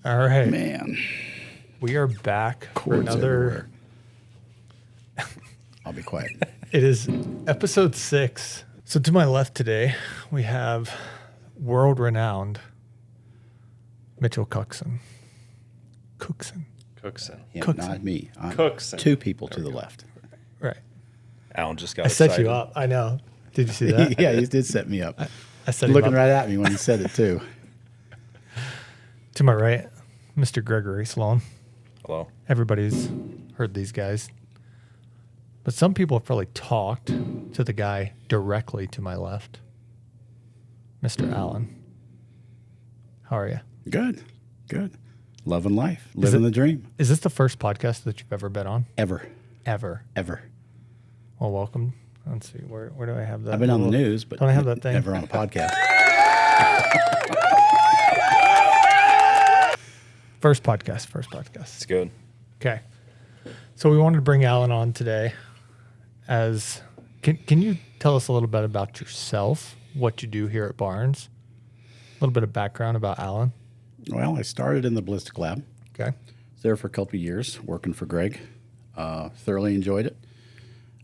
All right. Man, We are back for cords another. everywhere. I'll be quiet. It is episode 6. So to my left today, we have world-renowned Mitchell Cookson. Cookson. Him, Cookson. not me. I'm Cookson. two people to the left. Right. Alan just got I set excited. you up. I know. Did you see that? Yeah, he did set me up. I set him Looking up. right at me when he said it too. To my right, Mr. Gregory Sloan. Hello. Everybody's heard these guys. But some people have probably talked to the guy directly to my left, Mr. Allen. How are you? Good. Loving life, living the dream. Is this the first podcast that you've ever been on? Ever. Ever. Well, welcome. Let's see. Where do I have that? I've been on the little- news, but Don't I have that thing? never on a podcast. First podcast. It's good. Okay. So we wanted to bring Alan on today. Can you tell us a little bit about yourself, what you do here at Barnes? A little bit of background about Alan. Well, I started in the ballistic lab. Okay. Was there for a couple of years working for Greg. Thoroughly enjoyed it.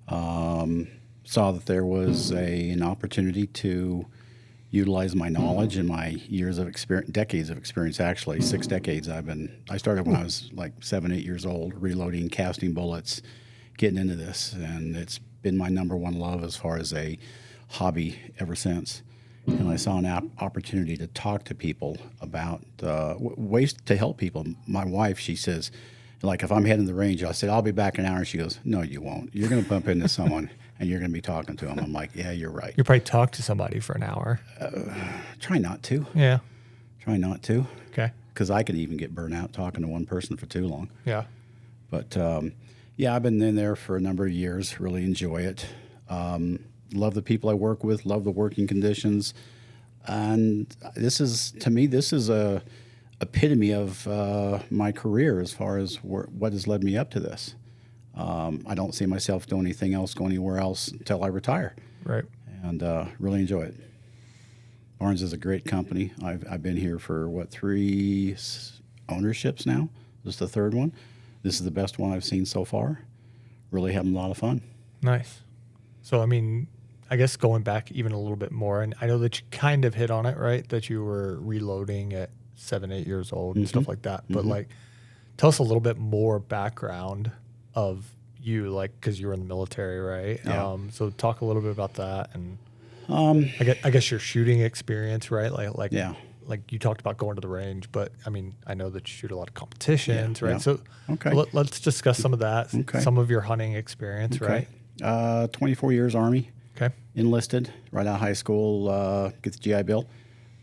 Saw that there was an opportunity to utilize my knowledge and my years of experience, decades of experience, actually 6 decades. I started when I was like 7, 8 years old, reloading, casting bullets, getting into this. And it's been my number one love as far as a hobby ever since. And I saw an opportunity to talk to people about ways to help people. My wife, she says, like if I'm heading to the range, I said, I'll be back in an hour. And she goes, no, you won't. You're going to bump into someone and you're going to be talking to them. I'm like, yeah, you're right. You probably talk to somebody for an hour. Try not to. Yeah. Okay. Because I could even get burnt out talking to one person for too long. Yeah. But yeah, I've been in there for a number of years. Really enjoy it. Love the people I work with. Love the working conditions. And this is, to me, this is a epitome of my career as far as what has led me up to this. I don't see myself doing anything else, going anywhere else until I retire. Right. And really enjoy it. Barnes is a great company. I've been here for 3 ownerships now. This is the 3rd one. This is the best one I've seen so far. Really having a lot of fun. Nice. So, I mean, I guess going back even a little bit more, and I know that you kind of hit on it, right? That you were reloading at 7, 8 years old and stuff like that. But like, tell us a little bit more background of you, like, because you were in the military, right? Yeah. So talk a little bit about that, and I guess your shooting experience, right? Like Yeah. Like you talked about going to the range, but I mean, I know that you shoot a lot of competitions, right? yeah. So Okay. let's discuss some of that, Okay. some of your hunting experience, right? 24 years Army. Okay. Enlisted right out of high school, get the GI Bill,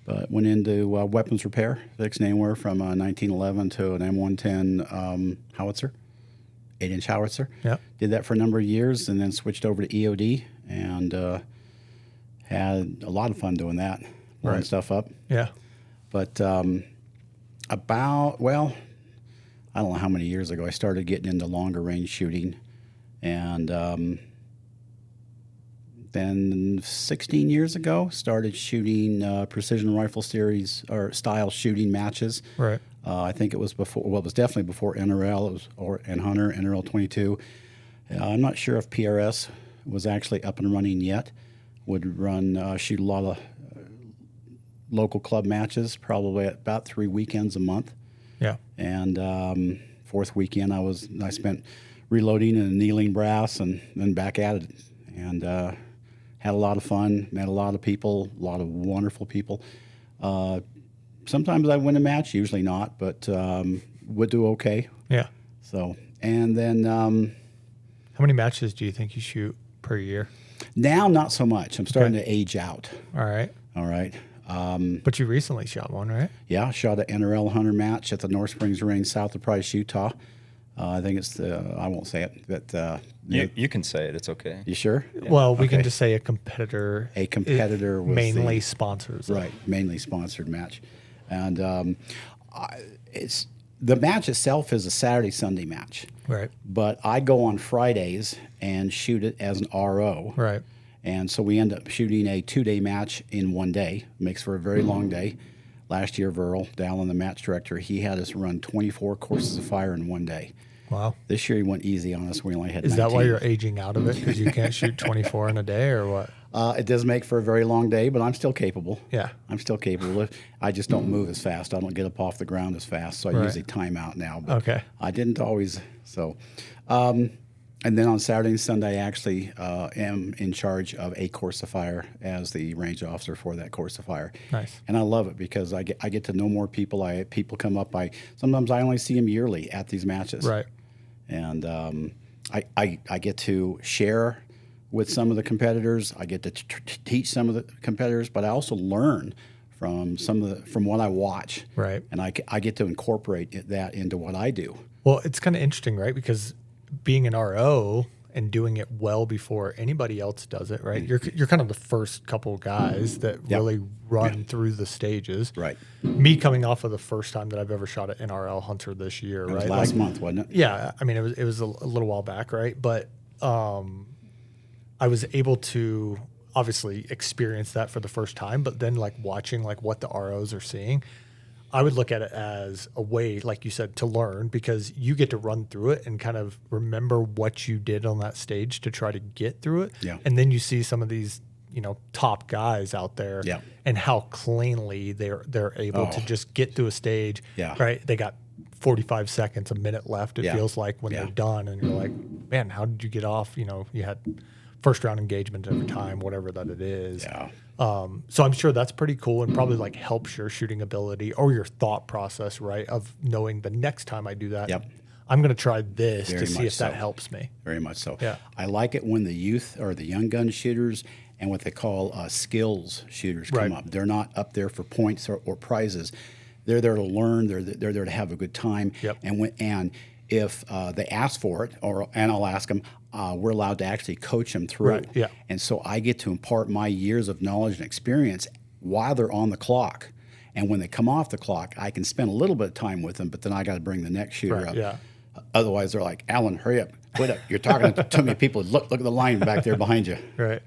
but went into weapons repair, fixed anywhere from 1911 to an M110 howitzer, 8-inch howitzer. Yeah. Did that for a number of years and then switched over to EOD and had a lot of fun doing that, blowing stuff up. Yeah. But I don't know how many years ago I started getting into longer range shooting, and then 16 years ago started shooting precision rifle series or style shooting matches. Right. I think it was before. Well, it was definitely before NRL. It was and Hunter NRL 22. I'm not sure if PRS was actually up and running yet. Would run shoot a lot of local club matches, probably about 3 weekends a month. Yeah. And 4th weekend, I spent reloading and kneeling brass, and then back at it, and had a lot of fun. Met a lot of people, a lot of wonderful people. Sometimes I win a match, usually not, but would do okay. Yeah. So, and then How many matches do you think you shoot per year? now not so much. I'm starting to age out. All right. All right. But you recently shot one, right? Yeah, shot an NRL Hunter match at the North Springs Range south of Price, Utah. I think it's I won't say it, but You can say it. It's okay. you sure? Well, we can Okay. just say a competitor. A competitor was mainly the- sponsors. it. Right, mainly sponsored match. And it's the match itself is a Saturday, Sunday match. Right. But I go on Fridays and shoot it as an RO. Right. And so we end up shooting a 2-day match in one day. Makes for a very long day. Last year, Verl, Dallin, the match director, he had us run 24 courses of fire in one day. Wow. This year he went easy on us. We only had Is 19. that why you're aging out of it? Because you can't shoot 24 in a day, or what? It does make for a very long day, but I'm still capable. Yeah. I'm still capable. I just don't move as fast. I don't get up off the ground as fast, so I Right. usually time out now. But Okay. I didn't always. So, and then on Saturday and Sunday, I actually am in charge of a course of fire as the range officer for that course of fire. Nice. And I love it because I get to know more people. People come up. Sometimes I only see them yearly at these matches. Right. And I get to share with some of the competitors. I get to teach some of the competitors, but I also learn from what I watch. Right. And I get to incorporate that into what I do. Well, it's kind of interesting, right? Because being an RO and doing it well before anybody else does it, right? You're kind of the first couple of guys that Yep. really run through the stages. Right. Me coming off of the first time that I've ever shot at NRL Hunter this year, It was right? last Like, month, wasn't it? yeah, I mean, it was a little while back, right? But I was able to obviously experience that for the first time, but then like watching like what the ROs are seeing, I would look at it as a way, like you said, to learn, because you get to run through it and kind of remember what you did on that stage to try to get through it. Yeah. And then you see some of these, top guys out there, Yeah. and how cleanly they're able to just get through a stage. Yeah. Right. They got 45 seconds, a minute left. It Yeah. feels like when Yeah. they're done, and you're like, man, how did you get off? You had first round engagement every time, whatever that it is. Yeah. So I'm sure that's pretty cool, and probably like helps your shooting ability or your thought process, right? Of knowing the next time I do that, Yep. I'm going to try this Very to see much if that so. helps me. Very much so. Yeah. I like it when the youth or the young gun shooters and what they call skills shooters come Right. up. They're not up there for points or prizes. They're there to learn. They're there to have a good time. Yep. And if they ask for it, and I'll ask them, we're allowed to actually coach them through. Right, yeah. And so I get to impart my years of knowledge and experience while they're on the clock. And when they come off the clock, I can spend a little bit of time with them, but then I got to bring the next shooter Right, up. yeah. Otherwise, they're like, Alan, hurry up, quit up. You're talking to too many people. Look at the line back there behind you. Right.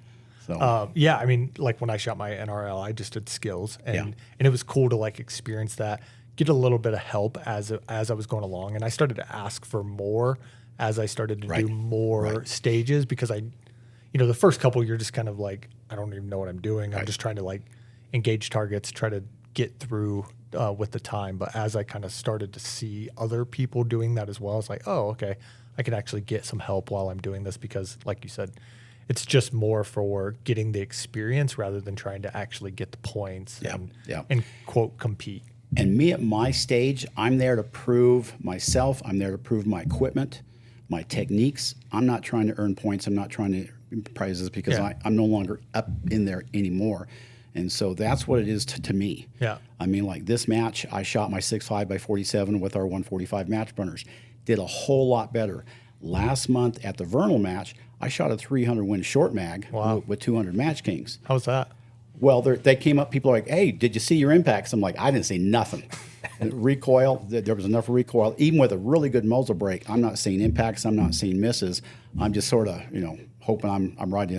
So Yeah, I mean, like when I shot my NRL, I just did skills, and Yeah. and it was cool to like experience that, get a little bit of help as I was going along, and I started to ask for more as I started to Right. do more Right. stages, because the first couple you're just kind of like, I don't even know what I'm doing. I'm Right. just trying to like engage targets, try to get through with the time. But as I kind of started to see other people doing that as well, it's like, oh, okay, I can actually get some help while I'm doing this, because like you said, it's just more for getting the experience rather than trying to actually get the points Yeah, and, yeah. and quote compete. And me at my stage, I'm there to prove myself. I'm there to prove my equipment, my techniques. I'm not trying to earn points. I'm not trying to earn prizes because Yeah. I'm no longer up in there anymore. And so that's what it is to me. Yeah. I mean, like this match, I shot my 6.5 by 47 with our 145 match burners. Did a whole lot better. Last month at the Vernal match, I shot a 300 Win short mag Wow. with 200 Match Kings. How's that? Well, they came up. People are like, "Hey, did you see your impacts?" I'm like, "I didn't see nothing." Recoil, there was enough recoil. Even with a really good muzzle brake, I'm not seeing impacts. I'm not seeing misses. I'm just sort of, hoping I'm right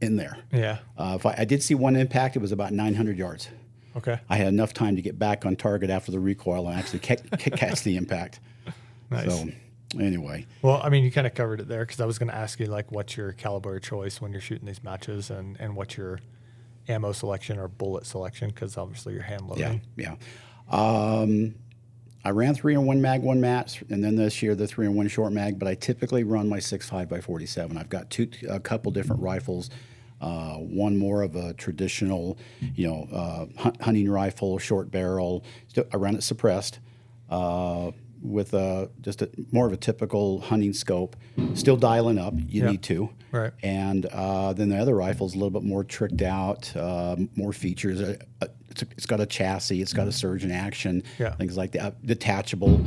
in there. Yeah. If I did see one impact, it was about 900 yards. Okay. I had enough time to get back on target after the recoil and actually catch the impact. Nice. So, anyway, Well, I mean, you kind of covered it there, because I was going to ask you, like, what's your caliber of choice when you're shooting these matches, and what's your ammo selection or bullet selection, because obviously you're hand loading. yeah. I ran 3-in-1 mag one match, and then this year the 3-in-1 short mag. But I typically run my 6.5 by 47. I've got a couple different rifles. One more of a traditional, hunting rifle, short barrel. I run it suppressed with more of a typical hunting scope. Still dialing up. You Yeah. need to. Right. And then the other rifle's a little bit more tricked out, more features. It's got a chassis. It's got a surge in action. Yeah. Things like that. Detachable.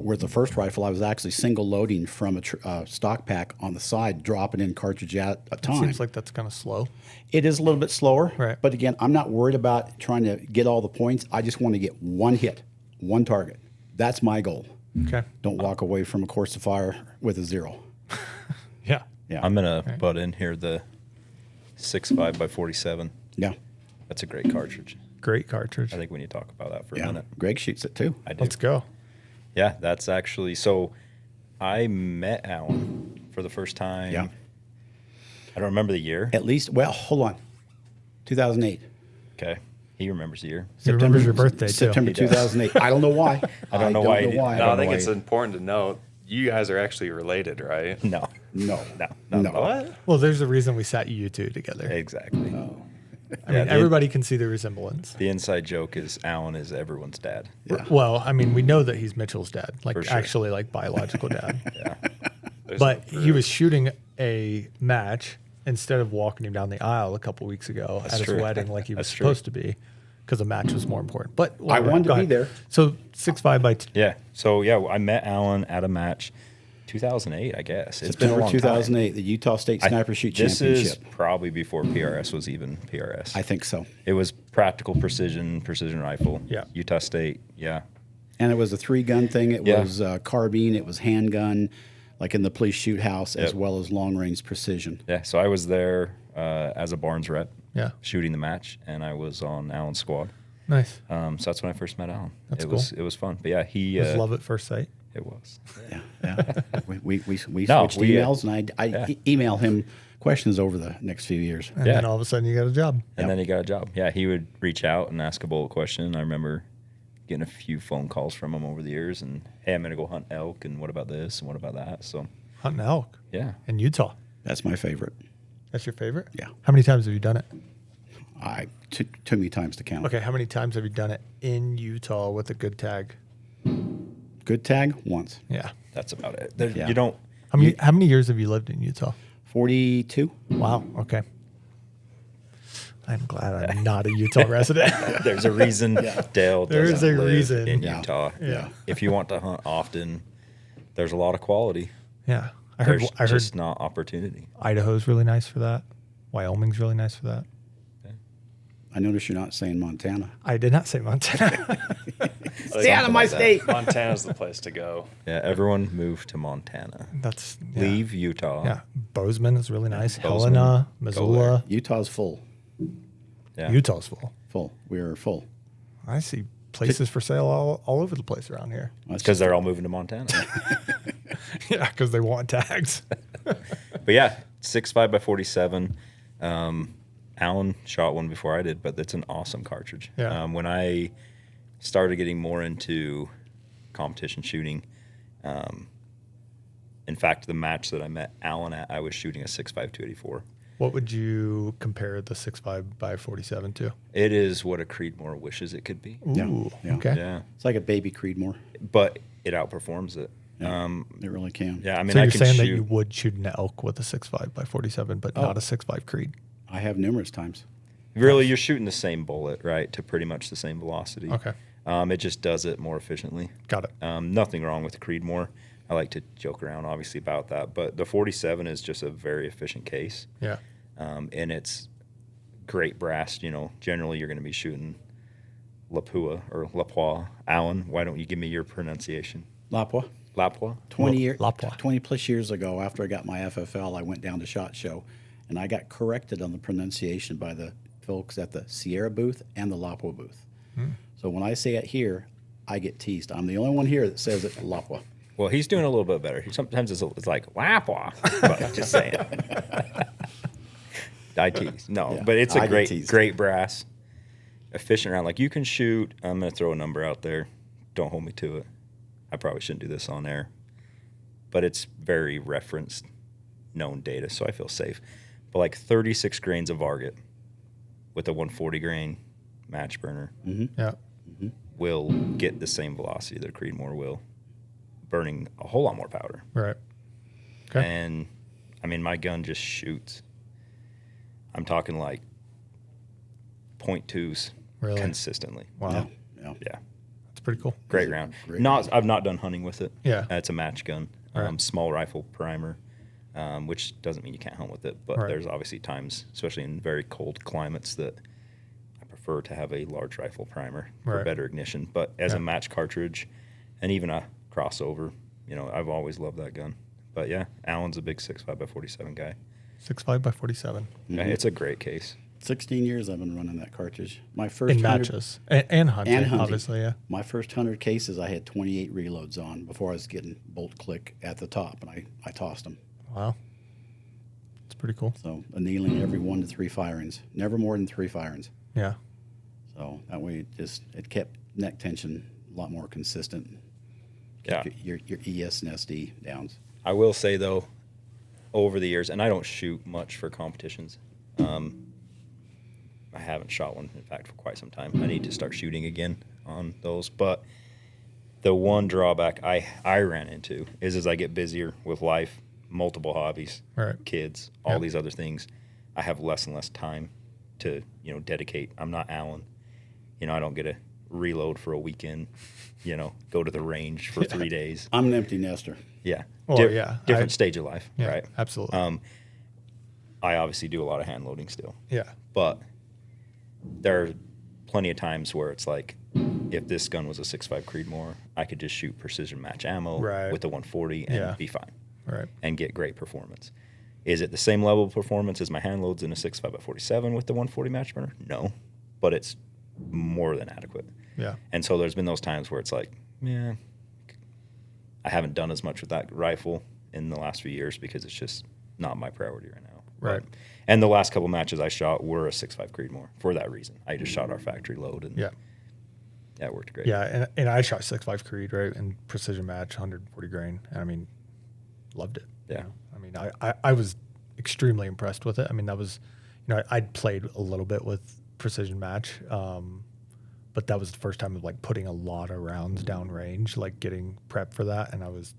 Where the first rifle, I was actually single loading from a stock pack on the side, dropping in cartridge at a time. Seems like that's kind of slow. It is a little bit slower. Right. But again, I'm not worried about trying to get all the points. I just want to get one hit, one target. That's my goal. Okay. Don't walk away from a course of fire with a 0. Yeah. Yeah. I'm gonna butt in here. The 6.5 by 47. Yeah. That's a great cartridge. great cartridge. I think we need to talk about that for a Yeah. minute. Greg shoots it too. I do. Let's go. Yeah, that's actually so. I met Alan for the first time. Yeah. I don't remember the year. At least, well, hold on. 2008. Okay, he remembers the year. He remembers your birthday, too. September He does. 2008. I don't know why. I don't know why he did- why. I No, I don't think know it's why- important to note you guys are actually related, right? No, No. no, No. not at all. What? Well, there's a reason we sat you two together. Exactly. I mean, the- everybody can see the resemblance. The inside joke is Alan is everyone's dad. Yeah. Well, I mean, we know that he's Mitchell's dad, like For sure. actually like biological dad. Yeah, There's But no he was proof. shooting a match instead of walking him down the aisle a couple weeks ago That's at his true. wedding like he was That's true. supposed to be, because the match was more important. But I wanted to go be ahead. there. So 6.5 by yeah. So yeah, I met Alan at a match, 2008, I guess. It's been a September long 2008, the Utah State time. Sniper Shoot This is Championship. probably before PRS was even PRS. I think so. It was practical precision rifle. Yeah. Utah State. Yeah. And it was a 3-gun thing. It Yeah. was carbine. It was handgun, like in the police shoot house, as Yep. well as long range precision. Yeah. So I was there as a Barnes rep, Yeah, shooting the match, and I was on Alan's squad. nice. So that's when I first met Alan. That's It was fun. But yeah, he Was love at first sight. it was. Yeah, yeah. we No, switched we, emails, and I yeah. email him questions over the next few years. And Yeah. then all of a sudden you got a job. And then he got a job. Yeah, he would reach out and ask a bullet question. I remember getting a few phone calls from him over the years, and hey, I'm gonna go hunt elk, and what about this, and what about that? So Hunting elk yeah, in Utah. That's my favorite. That's your favorite? Yeah. How many times have you done it? Too many times to count. Okay, how many times have you done it in Utah with a good tag? Good tag once. Yeah. that's about it. There, Yeah. You don't. How many years have you lived in Utah? 42. Wow. Okay. I'm glad I'm not a Utah resident. There's a reason Dale There's doesn't a live reason. in Yeah. Utah. Yeah. If you want to hunt often, there's a lot of quality. Yeah. I heard There's just not opportunity. Idaho's really nice for that. Wyoming's really nice for that. I notice you're not saying Montana. I did not say Montana. Stay out of my state. Montana's the place to go. Yeah, everyone move to Montana. That's yeah. Leave Utah. Yeah. Bozeman is really nice. Bozeman. Helena, Go Missoula. Utah's full. Yeah. Utah's full. Full. We're full. I see places for sale all over the place around here. That's Because they're all moving to Montana. Yeah, because they want tags. But yeah, 6.5 by 47. Alan shot one before I did, but it's an awesome cartridge. Yeah. When I started getting more into competition shooting, in fact, the match that I met Alan at, I was shooting a 6.5 284. What would you compare the 6.5 by 47 to? It is what a Creedmoor wishes it could be. Yeah, Ooh, yeah. okay. Yeah, It's like a baby Creedmoor. but it outperforms it. Yeah. It really can. Yeah, I mean, So I you're can saying shoot. that you would shoot an elk with a 6.5 by 47, but not a 6.5 Creed? I have numerous times. Really, you're shooting the same bullet, right, to pretty much the same velocity. Okay. It just does it more efficiently. Got it. Nothing wrong with the Creedmoor. I like to joke around, obviously, about that. But the 47 is just a very efficient case. Yeah. And it's great brass. You know, generally you're going to be shooting Lapua or Lapua. Alan, why don't you give me your pronunciation? Lapua. Lapua? 20 plus years ago, after I got my FFL, I went down to SHOT Show, and I got corrected on the pronunciation by the folks at the Sierra booth and the Lapua booth. So when I say it here, I get teased. I'm the only one here that says it Lapua. Well, he's doing a little bit better. Sometimes it's like Lapua, but just saying. I tease. No, Yeah, but it's I a get great, teased. great brass, efficient round. Like you can shoot. I'm going to throw a number out there. Don't hold me to it. I probably shouldn't do this on air, but it's very referenced, known data, so I feel safe. But like 36 grains of Varget with a 140 grain match burner Yeah. will get the same velocity that a Creedmoor will, burning a whole lot more powder. Right. Okay. And I mean, my gun just shoots. I'm talking like .2s Really? consistently. Wow. Yeah. Yeah. Yeah, That's pretty cool. great round. Great I've not done hunting with it. Yeah. It's a match gun, Right. small rifle primer, which doesn't mean you can't hunt with it. But Right. there's obviously times, especially in very cold climates, that I prefer to have a large rifle primer for Right. better ignition. But as Yeah. a match cartridge, and even a crossover, you know, I've always loved that gun. But yeah, Alan's a big 6.5 by 47 guy. 6.5 by 47. Yeah, it's a great case. 16 years I've been running that cartridge. My first In 100 matches and hunting, and hunting. obviously, yeah. My first 100 cases, I had 28 reloads on before I was getting bolt click at the top, and I tossed them. Wow. It's pretty cool. So annealing every 1 to 3 firings, never more than 3 firings. Yeah. So that way it kept neck tension a lot more consistent. Yeah. Kept your ES and SD downs. I will say though, over the years, and I don't shoot much for competitions. I haven't shot one, in fact, for quite some time. I need to start shooting again on those. But the one drawback I ran into is as I get busier with life, multiple hobbies, Right. kids, all Yep. these other things, I have less and less time to, dedicate. I'm not Alan. I don't get to reload for a weekend, go to the range for 3 days. I'm an empty nester. Yeah. Well, yeah, Different stage of life, Yeah. right? Absolutely. I obviously do a lot of hand loading still. yeah. But there are plenty of times where it's like, if this gun was a 6.5 Creedmoor, I could just shoot precision match ammo Right. with the 140 and Yeah. be fine Right. and get great performance. Is it the same level of performance as my hand loads in a 6.5 at 47 with the 140 match burner? No, but it's more than adequate. Yeah. And so there's been those times where it's like, yeah, I haven't done as much with that rifle in the last few years because it's just not my priority right now. Right. And the last couple matches I shot were a 6.5 Creedmoor for that reason. I just shot our factory load and Yeah. that worked great. Yeah. And I shot 6.5 Creed, right? And precision match, 140 grain. And I mean, loved it. Yeah. I mean, I was extremely impressed with it. I mean, that was, I'd played a little bit with precision match, but that was the first time of like putting a lot of rounds down range, like getting prep for that. And I was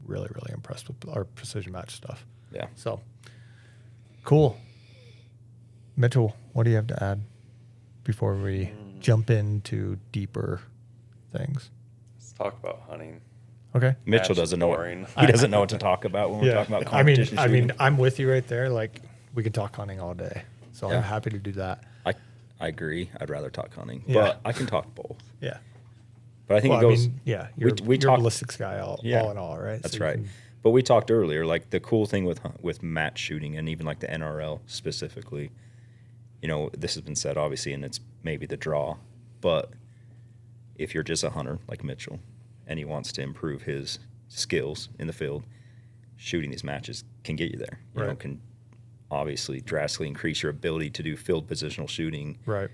really, really impressed with our precision match stuff. Yeah. So cool. Mitchell, what do you have to add before we jump into deeper things? Let's talk about hunting. Okay. Mitchell Match is doesn't know boring. he doesn't know what to talk about when we're talking about I mean, competition shooting. I'm with you right there. Like we could talk hunting all day, so Yeah. I'm happy to do that. I agree. I'd rather talk hunting, Yeah. but I can talk both. Yeah. But I think Well, it goes. you're, we you're talk- a ballistics guy all in all, right? That's So you right. can- But we talked earlier, like the cool thing with match shooting and even like the NRL specifically, this has been said obviously, and it's maybe the draw, but if you're just a hunter like Mitchell and he wants to improve his skills in the field, shooting these matches can get you there. Right. Can obviously drastically increase your ability to do field positional shooting. Right.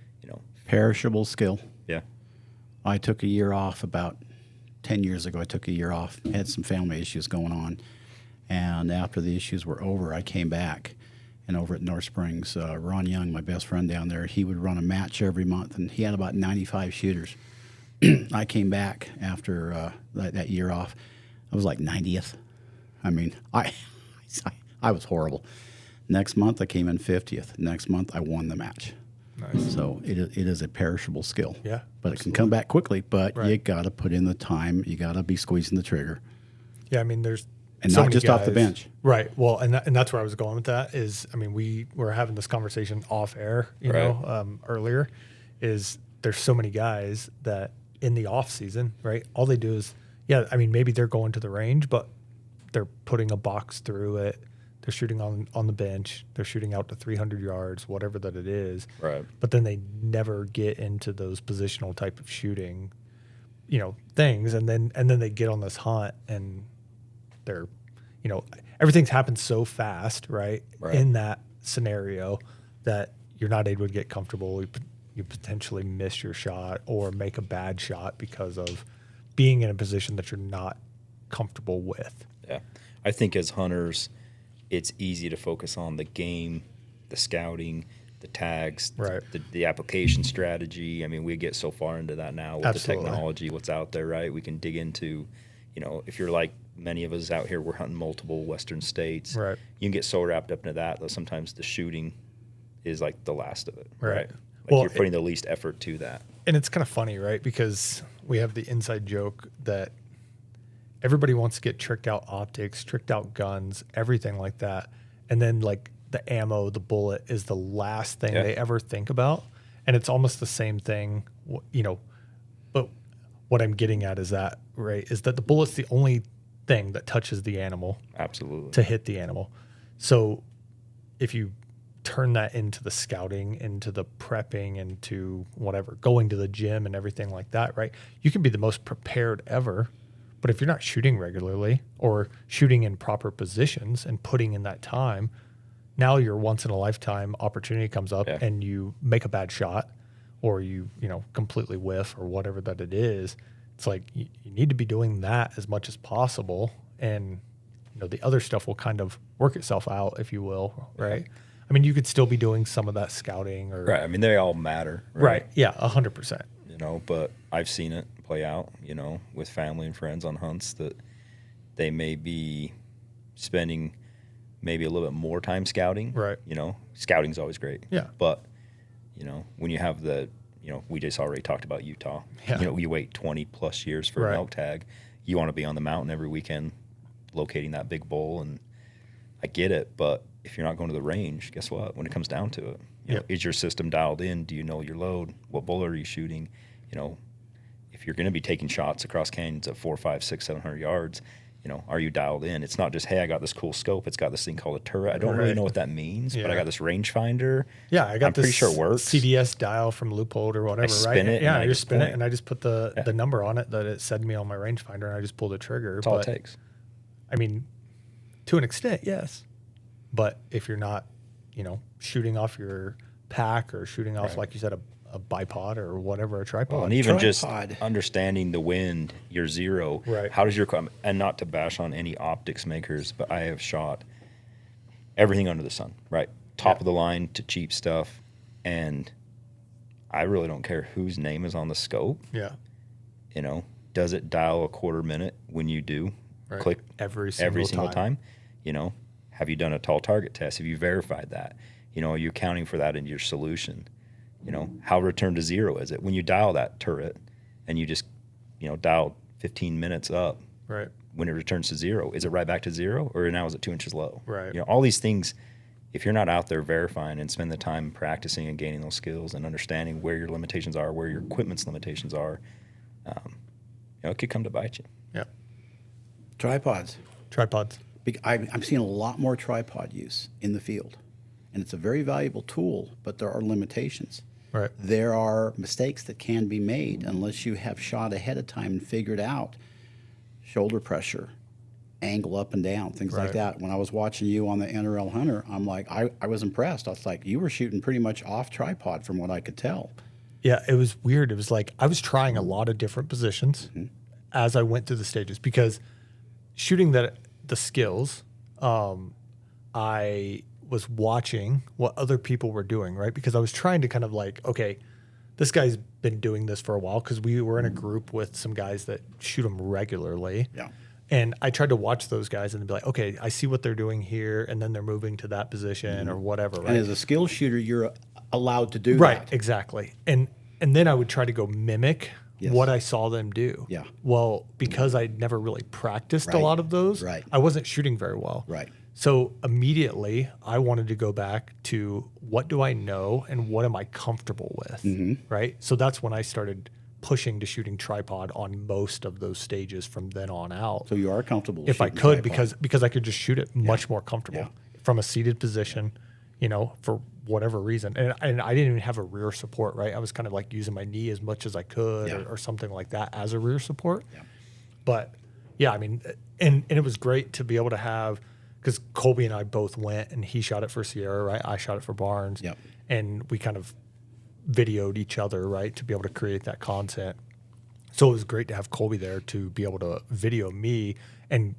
Perishable skill. Yeah. I took a year off about 10 years ago. I took a year off, had some family issues going on. And after the issues were over, I came back. And over at North Springs, Ron Young, my best friend down there, he would run a match every month, and he had about 95 shooters. I came back after that year off. I was like 90th. I mean, I was horrible. Next month, I came in 50th. Next month, I won the match. Nice. So it is a perishable skill. Yeah, But it can come back quickly, but you Right. got to put in the time. You got to be squeezing the trigger. Yeah. I mean, there's And so not many just off the guys- bench. Right. Well, and that's where I was going with that is, I mean, we were having this conversation off air, earlier, is there's so many guys that in the off season, right? All they do is, I mean, maybe they're going to the range, but they're putting a box through it. They're shooting on the bench. They're shooting out to 300 yards, whatever that it is. Right. But then they never get into those positional type of shooting, things. And then they get on this hunt and they're, everything's happened so fast, right? Right. In that scenario that you're not able to get comfortable. You potentially miss your shot or make a bad shot because of being in a position that you're not comfortable with. Yeah. I think as hunters, it's easy to focus on the game, the scouting, the tags, Right. the application strategy. I mean, we get so far into that now with Absolutely. the technology, what's out there, right? We can dig into, if you're like many of us out here, we're hunting multiple Western states. Right. You can get so wrapped up into that that sometimes the shooting is like the last of it. Right. Like Well, you're putting the least effort to that. And it's kind of funny, right? Because we have the inside joke that everybody wants to get tricked out optics, tricked out guns, everything like that. And then like the ammo, the bullet is the last thing Yeah. they ever think about. And it's almost the same thing, but what I'm getting at is that, right, is that the bullet's the only thing that touches the animal Absolutely. to hit the animal. So if you turn that into the scouting, into the prepping, into whatever, going to the gym and everything like that, right? You can be the most prepared ever, but if you're not shooting regularly or shooting in proper positions and putting in that time, now your once in a lifetime opportunity comes up Yeah. and you make a bad shot or you completely whiff or whatever that it is. It's like you need to be doing that as much as possible, and the other stuff will kind of work itself out, if you will, right? I mean, you could still be doing some of that scouting or Right. I mean, they all matter. right. Yeah, 100%. But I've seen it play out, with family and friends on hunts that they may be spending maybe a little bit more time scouting. Right. Scouting's always great. Yeah. But, when you have we just already talked about Utah. Yeah. You wait 20 plus years for Right. an elk tag. You want to be on the mountain every weekend locating that big bull, and I get it, but if you're not going to the range, guess what? When it comes down to it, Yep. is your system dialed in? Do you know your load? What bull are you shooting? If you're going to be taking shots across canyons at 4, 5, 6, 700 yards, are you dialed in? It's not just, hey, I got this cool scope. It's got this thing called a turret. I don't really Right. know what that means, but I Yeah. got this rangefinder. Yeah, I got I'm pretty this sure it works. CDS dial from Loophole or whatever, spin right? it, Yeah, and I I just just spin it point. and I just put the number on it that it said me on my rangefinder, and I just pulled the trigger. That's all But, it takes. I mean, to an extent, yes. But if you're not, shooting off your pack or shooting off, Right. like you said, a bipod or whatever, a tripod. And even just Tripod. understanding the wind, your zero. Right. How does your and not to bash on any optics makers, but I have shot everything under the sun, right? Top Yeah. of the line to cheap stuff, and I really don't care whose name is on the scope. Yeah. Does it dial a quarter minute when you do Right. click Every every single single time? Have you done a tall target test? Have you verified that? Are you accounting for that in your solution? How return to zero is it when you dial that turret and you just dial 15 minutes up? Right. When it returns to zero, is it right back to zero, or now is it 2 inches low? Right. All these things, if you're not out there verifying and spend the time practicing and gaining those skills and understanding where your limitations are, where your equipment's limitations are, it could come to bite you. Yeah. Tripods. Tripods. I'm seeing a lot more tripod use in the field, and it's a very valuable tool, but there are limitations. Right. There are mistakes that can be made unless you have shot ahead of time and figured out shoulder pressure, angle up and down, things like Right. that. When I was watching you on the NRL Hunter, I'm like, I was impressed. I was like, you were shooting pretty much off tripod from what I could tell. Yeah, it was weird. It was like I was trying a lot of different positions as I went through the stages because shooting the skills, I was watching what other people were doing, right? Because I was trying to kind of like, okay, this guy's been doing this for a while because we were in a group with some guys that shoot them regularly. Yeah. And I tried to watch those guys and be like, okay, I see what they're doing here, and then they're moving to that position or whatever, right? And as a skill shooter, you're allowed to do Right, that. exactly. And then I would try to go mimic Yes. what I saw them do. Yeah. Well, because I'd never really practiced a Right. lot of those, Right. I wasn't shooting very well. Right. So immediately I wanted to go back to what do I know and what am I comfortable with, Mm-hmm. right? So that's when I started pushing to shooting tripod on most of those stages from then on out. So you are comfortable if I shooting could, tripod. because I could just shoot it much more comfortable Yeah. from a seated position, for whatever reason. And I didn't even have a rear support, right? I was kind of like using my knee as much as I could Yeah. or something like that as a rear support. Yeah. But yeah, I mean, and it was great to be able to have, because Colby and I both went and he shot it for Sierra, right? I shot it for Barnes. Yep. And we kind of videoed each other, right? To be able to create that content. So it was great to have Colby there to be able to video me. And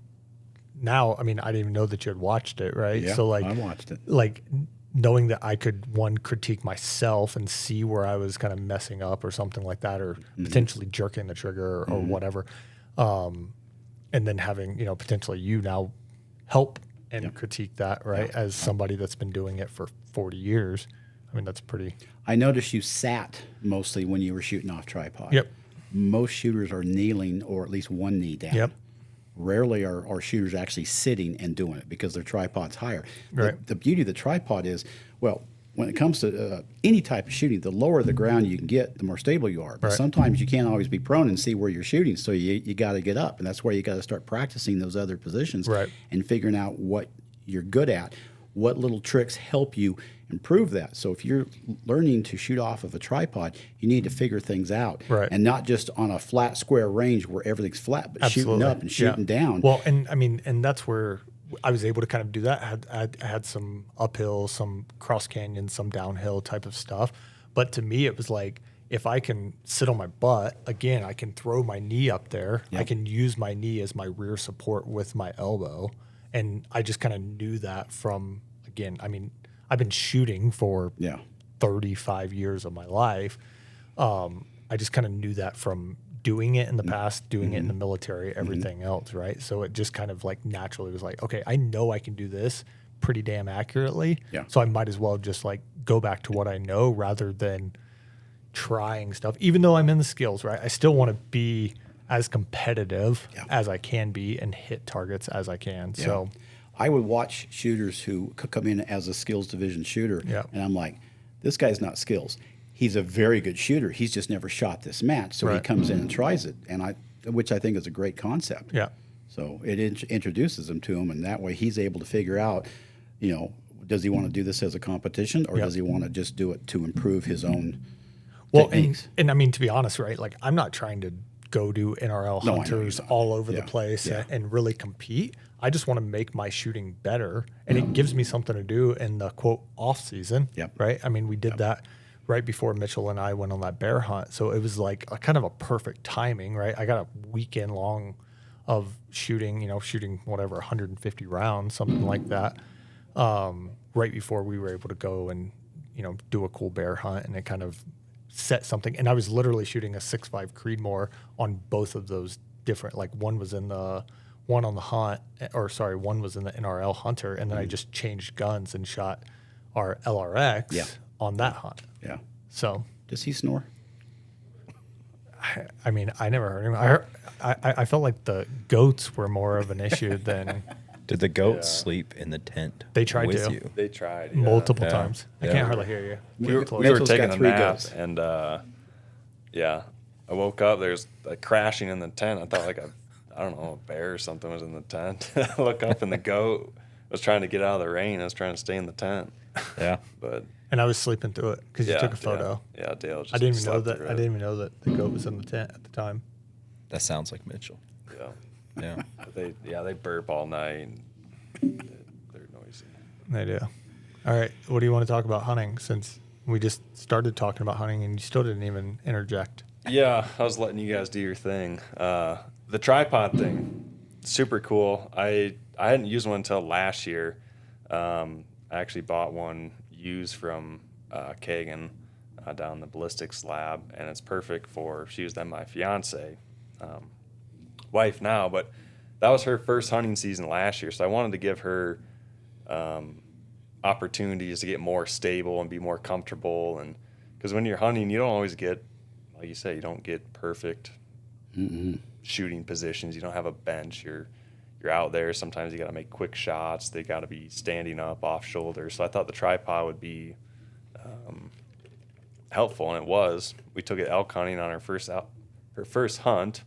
now, I mean, I didn't even know that you had watched it, right? Yeah, So like, I watched it. like knowing that I could critique myself and see where I was kind of messing up or something like that, or potentially jerking the trigger or whatever. And then having, potentially you now help and critique that, right? As somebody that's been doing it for 40 years. I mean, that's pretty. I noticed you sat mostly when you were shooting off tripod. Yep. Most shooters are kneeling or at least one knee down. Yep. Rarely are shooters actually sitting and doing it because their tripod's higher. Right. The beauty of the tripod is, well, when it comes to any type of shooting, the lower the ground you can get, the more stable you are. But Right. sometimes you can't always be prone and see where you're shooting, so you got to get up, and that's where you got to start practicing those other positions Right. and figuring out what you're good at. what little tricks help you improve that. So if you're learning to shoot off of a tripod, you need to figure things out, Right. and not just on a flat square range where everything's flat, but shooting Absolutely. up and shooting Yeah. down. Well, and I mean, and that's where I was able to kind of do that. I had some uphill, some cross canyon, some downhill type of stuff. But to me, it was like, if I can sit on my butt, again, I can throw my knee up there. I can use my knee as my rear support with my elbow. And I just kind of knew that from, again, I mean, I've been shooting for Yeah. 35 years of my life. I just kind of knew that from doing it in the past, doing it in the military, everything else, right? So it just kind of like naturally was like, okay, I know I can do this pretty damn accurately. Yeah. So I might as well just like go back to what I know rather than trying stuff. Even though I'm in the skills, right? I still want to be as competitive as I can be and hit targets as I can. Yeah. So I would watch shooters who could come in as a skills division shooter, Yeah. and I'm like, this guy's not skills. He's a very good shooter. He's just never shot this match, so he Right. comes in and tries it, which I think is a great concept. yeah. So it introduces him to him, and that way he's able to figure out, does he want to do this as a competition, or Yeah. does he want to just do it to improve his own Well, techniques? and I mean, to be honest, right? Like, I'm not trying to go do NRL No, I know hunters you're not. all over Yeah, the place yeah. and really compete. I just want to make my shooting better, and it gives me something to do in the quote off season. Yep. Right. I mean, we did that right before Mitchell and I went on that bear hunt, so it was like a kind of a perfect timing. Right. I got a weekend long of shooting, shooting whatever 150 rounds, something like that. Right before we were able to go and do a cool bear hunt, and it kind of set something. And I was literally shooting a 6.5 Creedmoor on both of those different. Like one was in the one on the hunt, one was in the NRL hunter, and then I just changed guns and shot our LRX Yeah. on that hunt. Yeah. So Does he snore? I mean, I never heard him. I felt like the goats were more of an issue than Did the goats Yeah. sleep in the tent? They tried with to. you? They tried yeah. multiple Yeah. times. I Yeah. can't hardly hear you. We Keep were, it close. we were Mitchell's taking got a 3 nap, goats. and yeah, I woke up. There's like crashing in the tent. I thought like I don't know, a bear or something was in the tent. I look up, and the goat was trying to get out of the rain. I was trying to stay in the tent, Yeah. but And I was sleeping through it because you yeah, took a photo. Yeah, Dale. Just I didn't even know slept that. through I it. didn't even know that the goat was in the tent at the time. That sounds like Mitchell. Yeah, Yeah. but they burp all night. And they're noisy. They do. All right. What do you want to talk about hunting? Since we just started talking about hunting and you still didn't even interject. Yeah, I was letting you guys do your thing. The tripod thing, super cool. I hadn't used one until last year. I actually bought one used from Kagan down the ballistics lab, and it's perfect for. She was then my fiance, wife now, but that was her first hunting season last year. So I wanted to give her opportunities to get more stable and be more comfortable, and because when you're hunting, you don't always get, like you say, you don't get perfect shooting positions. You don't have a bench. You're out there. Sometimes you got to make quick shots. They got to be standing up, off shoulder. So I thought the tripod would be helpful, and it was. We took it elk hunting on her first hunt.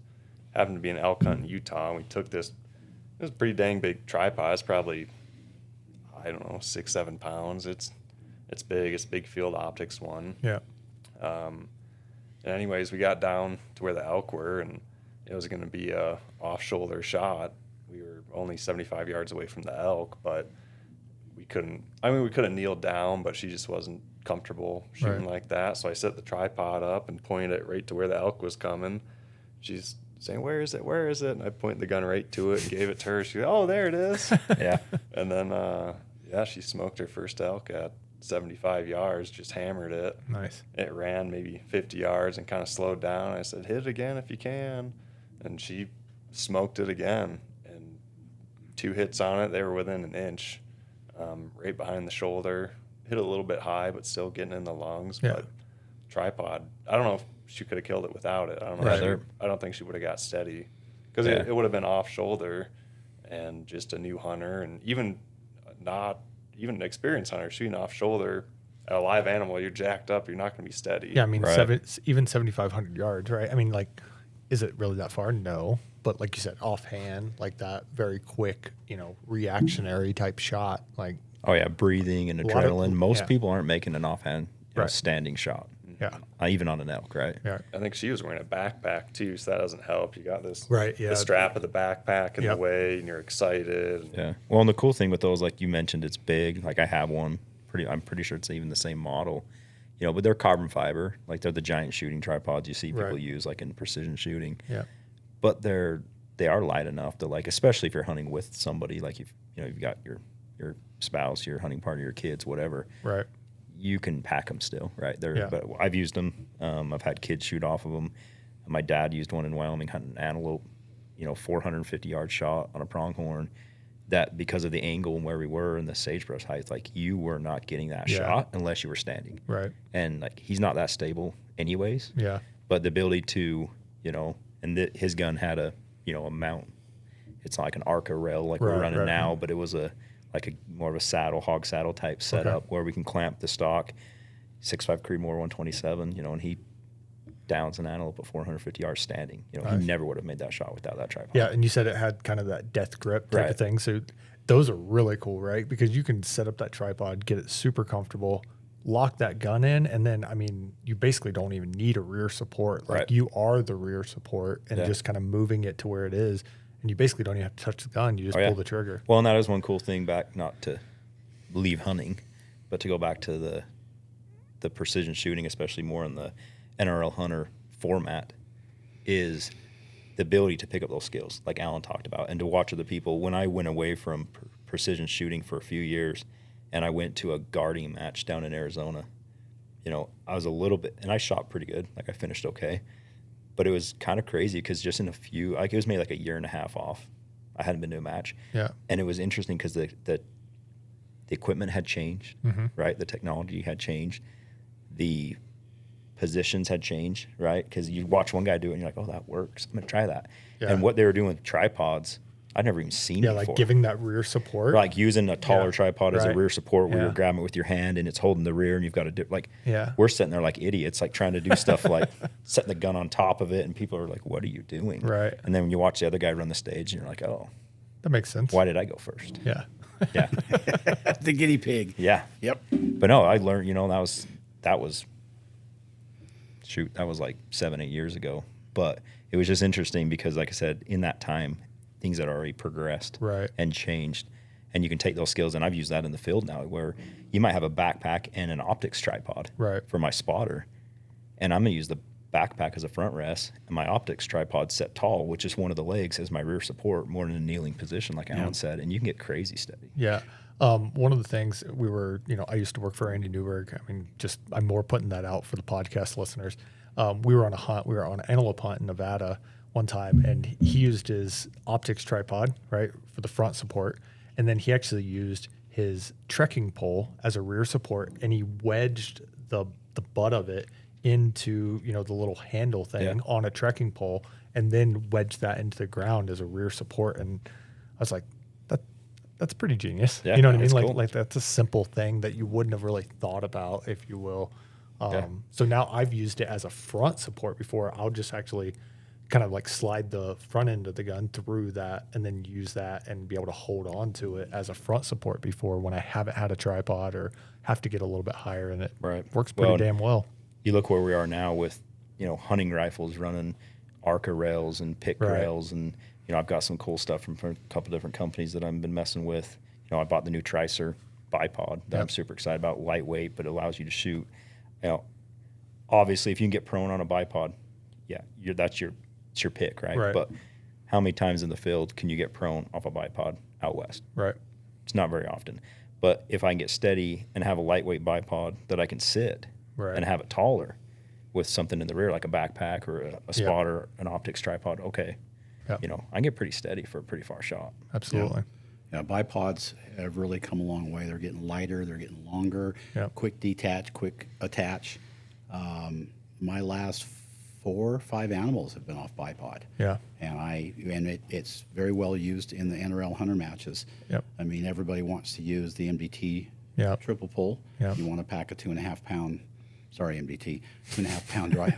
Happened to be an elk hunt in Utah, and we took this. It was a pretty dang big tripod. It's probably, I don't know, 6-7 pounds. It's big. It's a big field optics one. Yeah. And anyways, we got down to where the elk were, and it was going to be a off-shoulder shot. We were only 75 yards away from the elk, but we couldn't. I mean, we could have kneeled down, but she just wasn't comfortable shooting Right. like that. So I set the tripod up and pointed it right to where the elk was coming. She's saying, "Where is it? Where is it?" And I pointed the gun right to it and gave it to her. She goes, "Oh, there it is." Yeah. And then, she smoked her first elk at 75 yards, just hammered it. Nice. It ran maybe 50 yards and kind of slowed down. I said, "Hit it again if you can." And she smoked it again. And 2 hits on it. They were within an inch, right behind the shoulder. Hit it a little bit high, but still getting in the lungs. Yeah. But tripod, I don't know if she could have killed it without it. I don't know. Right. I don't think she would have got steady because Yeah. it would have been off shoulder and just a new hunter, and even an experienced hunter shooting off shoulder at a live animal, you're jacked up. You're not going to be steady. Yeah. I mean, Right. even 7,500 yards, right? I mean, like, is it really that far? No. But like you said, offhand, like that very quick, reactionary type shot, like Oh yeah, breathing and lot of- adrenaline. Most yeah. people aren't making an offhand Right. standing shot, Yeah. even on an elk, right? Yeah. I think she was wearing a backpack too, so that doesn't help. You got this Right, yeah. the strap of the backpack in Yep. the way, and you're excited. Yeah. Well, and the cool thing with those, like you mentioned, it's big. Like I have one. I'm pretty sure it's even the same model. You know, but they're carbon fiber. Like they're the giant shooting tripods you see people Right. use, like in precision shooting. Yeah. But they are light enough to, like, especially if you're hunting with somebody, like if you've got your spouse, your hunting partner, your kids, whatever. Right. You can pack them still, right? Yeah. But I've used them. I've had kids shoot off of them. My dad used one in Wyoming hunting antelope, 450-yard shot on a pronghorn. That because of the angle and where we were in the sagebrush height, like you were not getting that Yeah. shot unless you were standing. Right. And like he's not that stable anyways. Yeah. But the ability to, his gun had a mount. It's not like an Arca rail like we're Right, running right. now, but it was more of a saddle, hog saddle type setup where we can clamp the stock, 6.5 Creedmoor 127, and he downs an antelope at 450 yards standing. He Nice. never would have made that shot without that tripod. Yeah, and you said it had kind of that death grip type Right. of thing. So those are really cool, right? Because you can set up that tripod, get it super comfortable, lock that gun in, and then you basically don't even need a rear support. Like Right. you are the rear support, and Yeah. just kind of moving it to where it is, and you basically don't even have to touch the gun. You just Oh, yeah. pull the trigger. Well, and that is one cool thing back, not to leave hunting, but to go back to the precision shooting, especially more in the NRL hunter format, is the ability to pick up those skills like Alan talked about, and to watch other people. When I went away from precision shooting for a few years and I went to a guarding match down in Arizona, I was a little bit, and I shot pretty good. Like I finished okay, but it was kind of crazy because just in a few, like it was maybe like a year and a half off. I hadn't been to a match. Yeah. And it was interesting because the equipment had changed, right? The technology had changed. The positions had changed, right? Because you watch one guy do it and you're like, oh, that works. I'm going to try that. Yeah. And what they were doing with tripods, I'd never even seen Yeah, before. like giving that rear support. Like using a taller Yeah. tripod as a Right. rear support where Yeah. you're grabbing it with your hand and it's holding the rear and you've got to do, like, Yeah. we're sitting there like idiots, like trying to do stuff like setting the gun on top of it. And people are like, what are you doing? Right. And then when you watch the other guy run the stage and you're like, oh, That makes sense. why did I go first? Yeah. Yeah. The guinea pig. Yeah. Yep. But no, I learned, that was like 7-8 years ago. But it was just interesting because, like I said, in that time, things had already progressed Right. and changed. And you can take those skills, and I've used that in the field now, where you might have a backpack and an optics tripod Right. for my spotter. And I'm going to use the backpack as a front rest and my optics tripod set tall, which is one of the legs as my rear support, more in a kneeling position, like Alan said. And you can get crazy steady. Yeah. One of the things I used to work for Andy Newberg. I'm more putting that out for the podcast listeners. We were on a hunt. We were on an antelope hunt in Nevada one time, and he used his optics tripod, right, for the front support. And then he actually used his trekking pole as a rear support, and he wedged the butt of it into, the little handle thing on a trekking pole, and then wedged that into the ground as a rear support. And I was like, that's pretty genius. Yeah, You know what I mean? that's Like, cool. like that's a simple thing that you wouldn't have really thought about, if you will. Yeah. So now I've used it as a front support before. I'll just actually kind of like slide the front end of the gun through that and then use that and be able to hold on to it as a front support before, when I haven't had a tripod or have to get a little bit higher, and it Right. works pretty Well, damn well. You look where we are now with, hunting rifles running Arca rails and pick Right. rails. And, I've got some cool stuff from a couple different companies that I've been messing with. I bought the new Tricer bipod that I'm Yep. super excited about. Lightweight, but it allows you to shoot. Obviously, if you can get prone on a bipod, yeah, it's your pick, right? Right. But how many times in the field can you get prone off a bipod out west? Right. It's not very often. But if I can get steady and have a lightweight bipod that I can sit Right. and have it taller with something in the rear, like a backpack or a Yeah. spotter, an optics tripod, okay. Yep. I can get pretty steady for a pretty far shot. Absolutely. Yeah, bipods have really come a long way. They're getting lighter, they're getting longer, Yep. quick detach, quick attach. My last 4 or 5 animals have been off bipod. Yeah. And it's very well used in the NRL hunter matches. Yep. I mean, everybody wants to use the MDT Yep. triple pull. Yep. You want to pack a 2.5 pound, MDT, 2.5 pound dry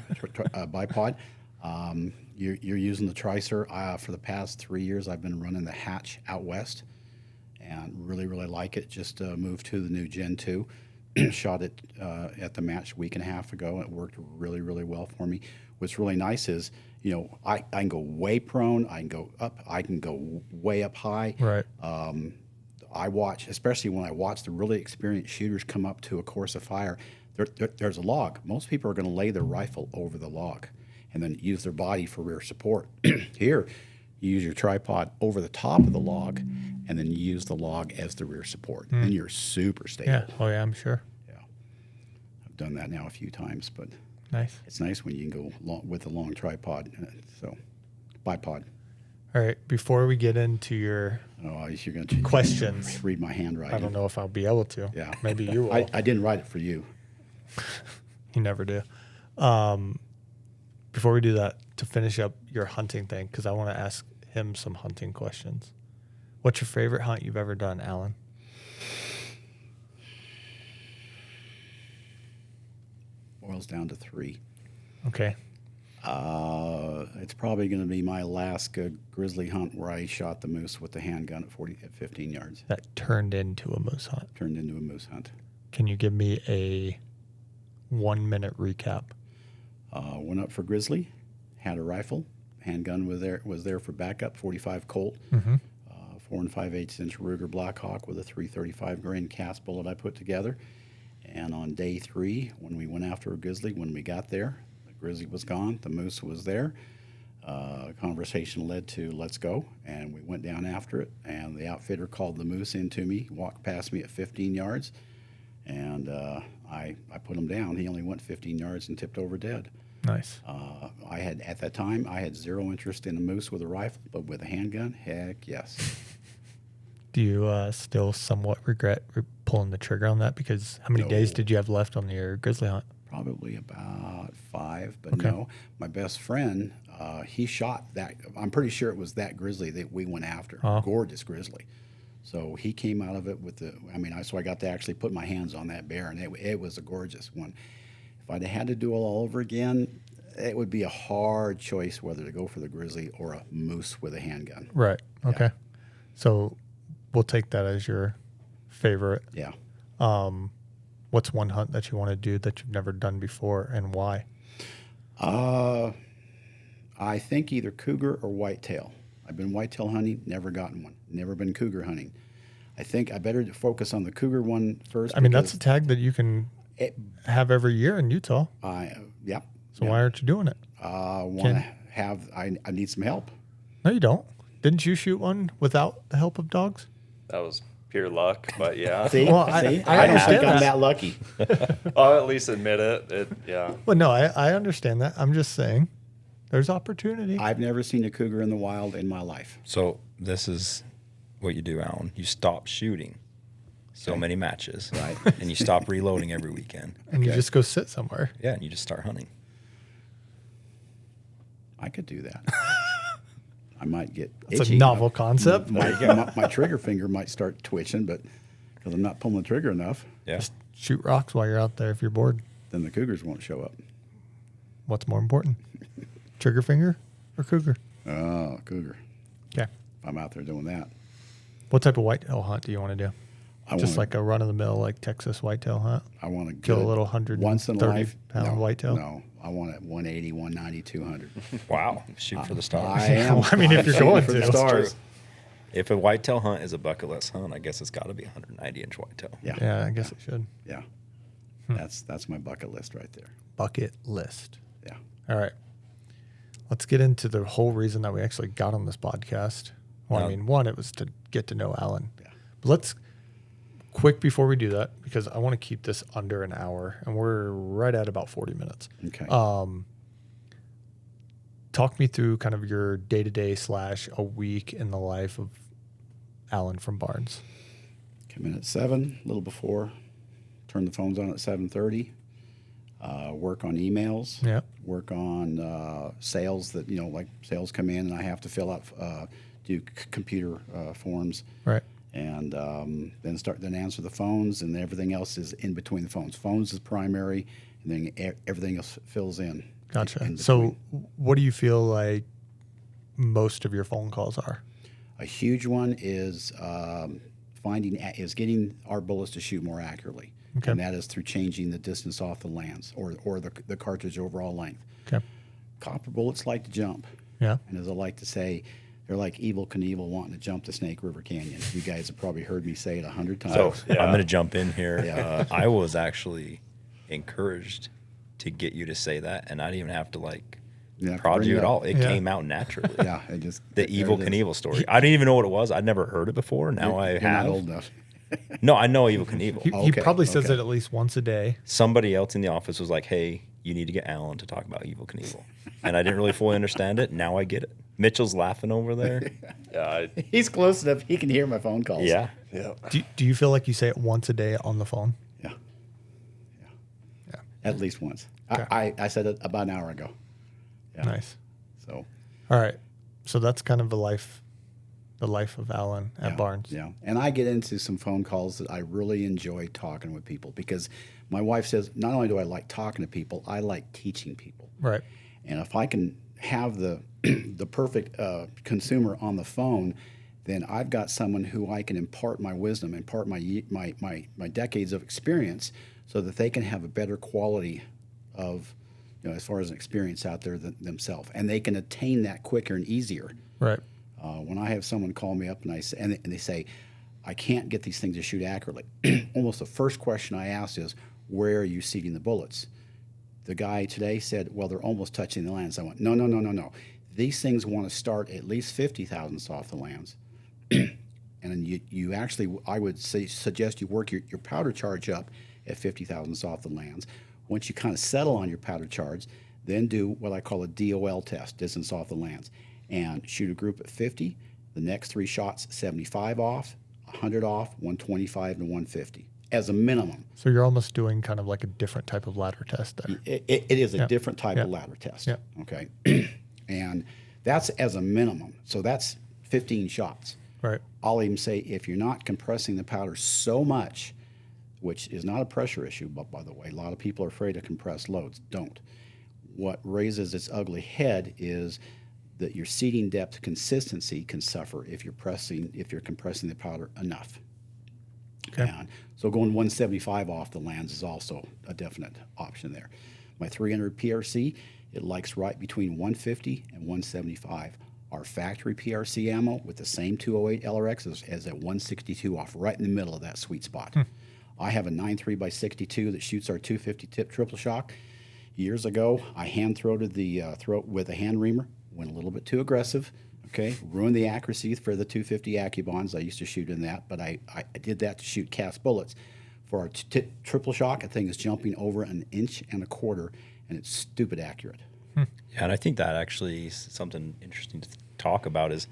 bipod. You're using the Tricer. For the past 3 years, I've been running the Hatch out west. and really, really like it. Just moved to the new Gen 2. Shot it at the match a week and a half ago. It worked really, really well for me. What's really nice is, I can go way prone, I can go up, I can go way up high. Right. I watch, especially when I watch the really experienced shooters come up to a course of fire, there's a log. Most people are going to lay their rifle over the log and then use their body for rear support. Here, you use your tripod over the top of the log and then you use the log as the rear support. And you're super stable. Yeah. Oh, yeah, I'm sure. Yeah. I've done that now a few times, but Nice. it's nice when you can go with a long tripod. So, bipod. All right. Before we get into your, Oh, you're going to Questions. read my handwriting. I don't know if I'll be able to. Yeah. Maybe you will. I didn't write it for you. You never do. Before we do that, to finish up your hunting thing, because I want to ask him some hunting questions. What's your favorite hunt you've ever done, Alan? Boils down to 3. Okay. It's probably going to be my Alaska grizzly hunt where I shot the moose with the handgun at 15 yards. That turned into a moose hunt. Turned into a moose hunt. Can you give me a 1-minute recap? Went up for grizzly, had a rifle, handgun was there for backup, 45 Colt, 4 5/8 inch Ruger Blackhawk with a 335 grain cast bullet I put together. And on day 3, when we went after a grizzly, when we got there, the grizzly was gone, the moose was there. Conversation led to let's go, and we went down after it. And the outfitter called the moose into me, walked past me at 15 yards, and I put him down. He only went 15 yards and tipped over dead. Nice. At that time, I had zero interest in a moose with a rifle, but with a handgun, heck yes. Do you still somewhat regret pulling the trigger on that? Because how many days No. did you have left on your grizzly hunt? Probably about 5, but Okay. no. My best friend, he shot that. I'm pretty sure it was that grizzly that we went after. Oh. Gorgeous grizzly. So he came out of it with so I got to actually put my hands on that bear, and it was a gorgeous one. If I'd had to do it all over again, it would be a hard choice whether to go for the grizzly or a moose with a handgun. Right. Okay. So we'll take that as your favorite. Yeah. What's one hunt that you want to do that you've never done before, and why? I think either cougar or whitetail. I've been whitetail hunting, never gotten one. Never been cougar hunting. I think I better focus on the cougar one first. I mean, that's a because tag that you can have every year in Utah. Yep. So why aren't you doing it? Want to have? I need some help. No, you don't. Didn't you shoot one without the help of dogs? That was pure luck, but yeah. See, Well, I don't understand think I'm that. that lucky. I'll at least admit it. Yeah. Well, no, I understand that. I'm just saying there's opportunity. I've never seen a cougar in the wild in my life. So this is what you do, Alan. You stop shooting so many matches, Right. And you stop reloading every weekend. and you okay. just go sit somewhere. Yeah, and you just start hunting. I could do that. I might get It's a itchy. novel concept. My trigger finger might start twitching, but because I'm not pulling the trigger enough, Yeah. Shoot rocks while you're out there if you're bored. then the cougars won't show up. What's more important? Trigger finger or cougar? Oh, cougar. Okay. If I'm out there doing that. What type of whitetail hunt do you want to do? I Just wanna- like a run of the mill, like Texas whitetail hunt? I want to Kill a little 130 once in a life pound whitetail? No, I want it 180, 190, 200. Wow. Shoot for the stars. I am. I mean, if you're shooting going for to. the That's stars. If a whitetail hunt is a bucket list hunt, I guess it's got to be a 190-inch whitetail. Yeah, Yeah, I guess it should. yeah. That's my bucket list right there. Bucket list. Yeah. All right. Let's get into the whole reason that we actually got on this podcast. Well, I mean, one, it was to get to know Alan. Yeah. But let's, quick before we do that, because I want to keep this under an hour, and we're right at about 40 minutes. Okay. Talk me through kind of your day-to-day / a week in the life of Alan from Barnes. Come in at 7, a little before. Turn the phones on at 7:30. Work on emails. Yeah. Work on sales that like sales come in and I have to fill out, do computer forms. Right. And then answer the phones, and everything else is in between the phones. Phones is primary, and then everything else fills in. Gotcha. in So between. what do you feel like most of your phone calls are? A huge one is is getting our bullets to shoot more accurately, Okay. and that is through changing the distance off the lands or the cartridge overall length. Okay. Copper bullets like to jump, Yeah. and as I like to say, they're like Evel Knievel wanting to jump the Snake River Canyon. You guys have probably heard me say it 100 times. So Yeah. I'm going to jump in here. Yeah. I was actually encouraged to get you to say that, and I didn't even have to like You have to prod bring you it at up. all. It Yeah. came out naturally. Yeah, it just The there Evil it is. Knievel story. I didn't even know what it was. I'd never heard it before. Now I You're have. not old enough. No, I know Evil Knievel. He Okay, probably says okay. it at least once a day. Somebody else in the office was like, "Hey, you need to get Alan to talk about Evil Knievel," and I didn't really fully understand it. Now I get it. Mitchell's laughing over there. Yeah, He's close enough; he can hear my phone calls. Yeah. yeah. Do you feel like you say it once a day on the phone? yeah, Yeah. at least once. Okay. I said it about an hour ago. Yeah. Nice. So All right. So that's kind of the life of Alan at yeah, Barnes. Yeah, and I get into some phone calls that I really enjoy talking with people because my wife says not only do I like talking to people, I like teaching people. Right. And if I can have the the perfect consumer on the phone, then I've got someone who I can impart my wisdom, impart my decades of experience, so that they can have a better quality of, as far as an experience out there themselves, and they can attain that quicker and easier. Right. When I have someone call me up and and they say, I can't get these things to shoot accurately, almost the first question I ask is, where are you seating the bullets? The guy today said, well, they're almost touching the lands. I went, no. These things want to start at least 50 thousandths off the lands. And then you actually, I would suggest you work your powder charge up at 50 thousandths off the lands. Once you kind of settle on your powder charge, then do what I call a DOL test, distance off the lands, and shoot a group at 50. The next 3 shots, 75 off, 100 off, 125, and 150 as a minimum. So you're almost doing kind of like a different type of ladder test there. It is a Yeah. different type Yeah. of ladder test. Yeah. Okay. And that's as a minimum. So that's 15 shots. Right. I'll even say if you're not compressing the powder so much, which is not a pressure issue, but by the way, a lot of people are afraid of compressed loads. Don't. What raises its ugly head is that your seating depth consistency can suffer if you're compressing the powder enough. Okay. And so going 175 off the lands is also a definite option there. My 300 PRC, it likes right between 150 and 175. Our factory PRC ammo with the same 208 LRX is at 162 off, right in the middle of that sweet spot. I have a 9.3 x 62 that shoots our 250 tip triple shock. Years ago, I hand-throated the throat with a hand reamer, went a little bit too aggressive, okay, ruined the accuracy for the 250 AccuBonds. I used to shoot in that, but I did that to shoot cast bullets. For our triple shock, that thing is jumping over 1.25 inches, and it's stupid accurate. Yeah, and I think that actually is something interesting to talk about is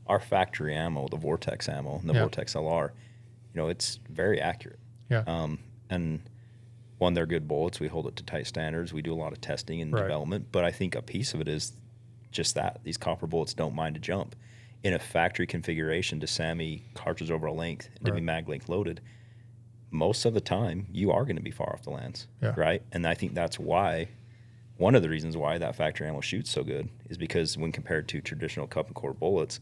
our factory ammo, the Vortex ammo, and the Yeah. Vortex LR. It's very accurate. Yeah. And one, they're good bullets. We hold it to tight standards. We do a lot of testing and Right. development. But I think a piece of it is just that these copper bullets don't mind to jump in a factory configuration to SAMI cartridge over a length and to be Right. mag length loaded. Most of the time, you are going to be far off the lands, Yeah. right? And I think that's why one of the reasons why that factory ammo shoots so good is because when compared to traditional cup and core bullets